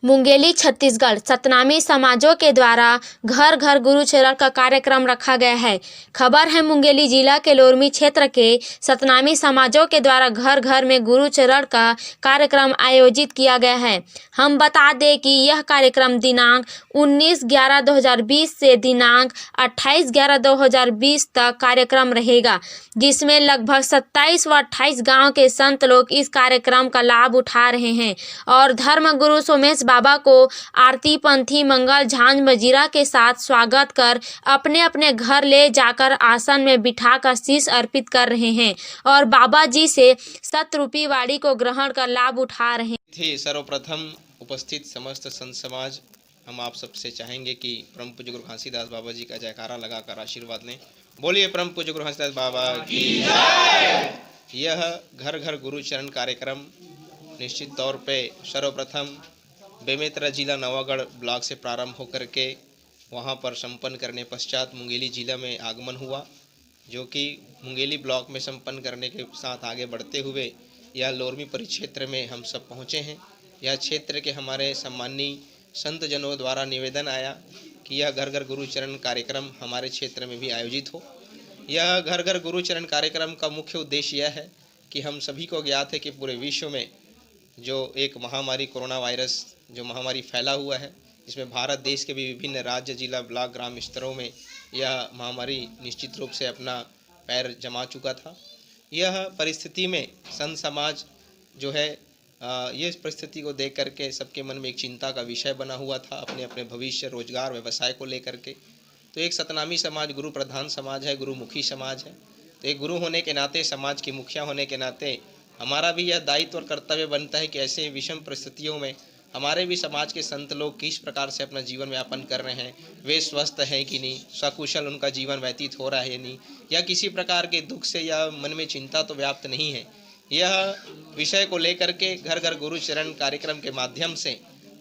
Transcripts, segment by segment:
मुंगेली छत्तीसगढ़ सतनामी समाजों के द्वारा घर घर गुरुचरण का कार्यक्रम रखा गया है। खबर है मुंगेली जिला के लोरमी क्षेत्र के सतनामी समाजों के द्वारा घर घर में गुरुचरण का कार्यक्रम आयोजित किया गया है। हम बता दें कि यह कार्यक्रम दिनांक 19/11/2020 से दिनांक 28/11/2020 तक कार्यक्रम रहेगा, जिसमें लगभग 27 व 28 गाँव के संत लोग इस कार्यक्रम का लाभ उठा रहे हैं और धर्म गुरु सोमेश बाबा को आरती पंथी मंगल झांझ मजीरा के साथ स्वागत कर अपने अपने घर ले जाकर आसन में बिठाकर शीश अर्पित कर रहे हैं और बाबा जी से 7 रुपये वाड़ी को ग्रहण कर लाभ उठा रहे हैं। सर्वप्रथम उपस्थित समस्त संत समाज, हम आप सबसे चाहेंगे कि परम पूज्य गुरु घासीदास बाबा जी का जयकारा लगाकर आशीर्वाद लें। बोलिए परम पूज्य गुरु घासीदास बाबा की जय। यह घर घर गुरुचरण कार्यक्रम निश्चित तौर पे सर्वप्रथम बेमेतरा जिला नवागढ़ ब्लॉक से प्रारंभ होकर के वहां पर संपन्न करने पश्चात मुंगेली जिला में आगमन हुआ, जो कि मुंगेली ब्लॉक में संपन्न करने के साथ आगे बढ़ते हुए यह लोरमी परिक्षेत्र में हम सब पहुँचे हैं। यह क्षेत्र के हमारे सम्मानीय संत जनों द्वारा निवेदन आया कि यह घर घर गुरुचरण कार्यक्रम हमारे क्षेत्र में भी आयोजित हो। यह घर घर गुरुचरण कार्यक्रम का मुख्य उद्देश्य यह है कि हम सभी को ज्ञात है कि पूरे विश्व में जो एक महामारी कोरोना वायरस जो महामारी फैला हुआ है, जिसमें भारत देश के भी विभिन्न राज्य, जिला, ब्लॉक, ग्राम स्तरों में यह महामारी निश्चित रूप से अपना पैर जमा चुका था। यह परिस्थिति में संत समाज जो है ये परिस्थिति को देख करके सबके मन में एक चिंता का विषय बना हुआ था, अपने अपने भविष्य, रोजगार, व्यवसाय को लेकर के। तो एक सतनामी समाज गुरु प्रधान समाज है, गुरुमुखी समाज है। तो एक गुरु होने के नाते, समाज के मुखिया होने के नाते हमारा भी यह दायित्व और कर्तव्य बनता है कि ऐसे विषम परिस्थितियों में हमारे भी समाज के संत लोग किस प्रकार से अपना जीवन यापन कर रहे हैं, वे स्वस्थ हैं कि नहीं, सकुशल उनका जीवन व्यतीत हो रहा है या नहीं, या किसी प्रकार के दुख से या मन में चिंता तो व्याप्त नहीं है। यह विषय को लेकर के घर घर गुरुचरण कार्यक्रम के माध्यम से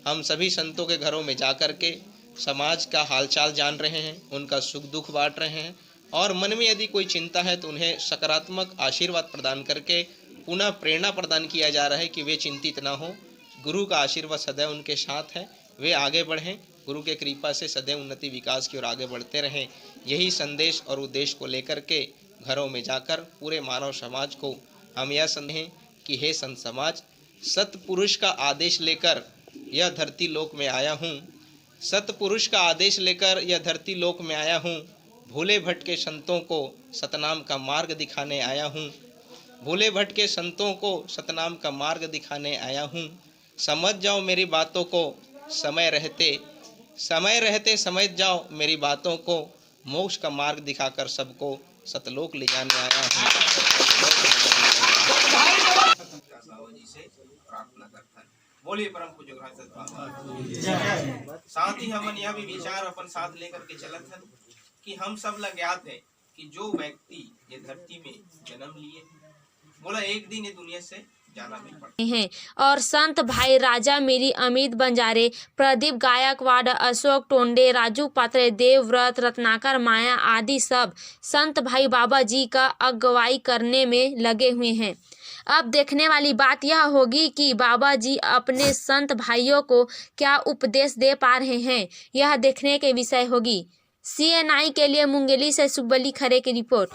हम सभी संतों के घरों में जाकर के समाज का हालचाल जान रहे हैं, उनका सुख दुख बांट रहे हैं और मन में यदि कोई चिंता है तो उन्हें सकारात्मक आशीर्वाद प्रदान करके पुनः प्रेरणा प्रदान किया जा रहा है कि वे चिंतित ना हो। गुरु का आशीर्वाद सदैव उनके साथ है, वे आगे बढ़ें, गुरु के कृपा से सदैव उन्नति विकास की ओर आगे बढ़ते रहें। यही संदेश और उद्देश्य को लेकर के घरों में जाकर पूरे मानव समाज को हम यह संदेश कि हे संत समाज, सतपुरुष का आदेश लेकर यह धरती लोक में आया हूँ, सतपुरुष का आदेश लेकर यह धरती लोक में आया हूँ। भोले भटके संतों को सतनाम का मार्ग दिखाने आया हूँ, भोले भटके संतों को सतनाम का मार्ग दिखाने आया हूँ। समझ जाओ मेरी बातों को, समय रहते समझ जाओ मेरी बातों को, मोक्ष का मार्ग दिखाकर सबको सतलोक ले जाने आया हूँ। बोलिए परम पूज्य साथ ही हमन यह भी विचार अपन साथ लेकर के चलत हन कि हम सब लग ज्ञात है कि जो व्यक्ति ये धरती में जन्म लिए बोला एक दिन ये दुनिया से जाना भी पड़ता हैं और संत भाई राजा मेरी, अमित बंजारे, प्रदीप गायकवाड़, अशोक टोंडे, राजू पात्रे, देवव्रत, रत्नाकर माया आदि सब संत भाई बाबा जी का अगुवाई करने में लगे हुए हैं। अब देखने वाली बात यह होगी कि बाबा जी अपने संत भाइयों को क्या उपदेश दे पा रहे हैं, यह देखने के विषय होगी। CNI के लिए मुंगेली से सुब्बली खरे की रिपोर्ट।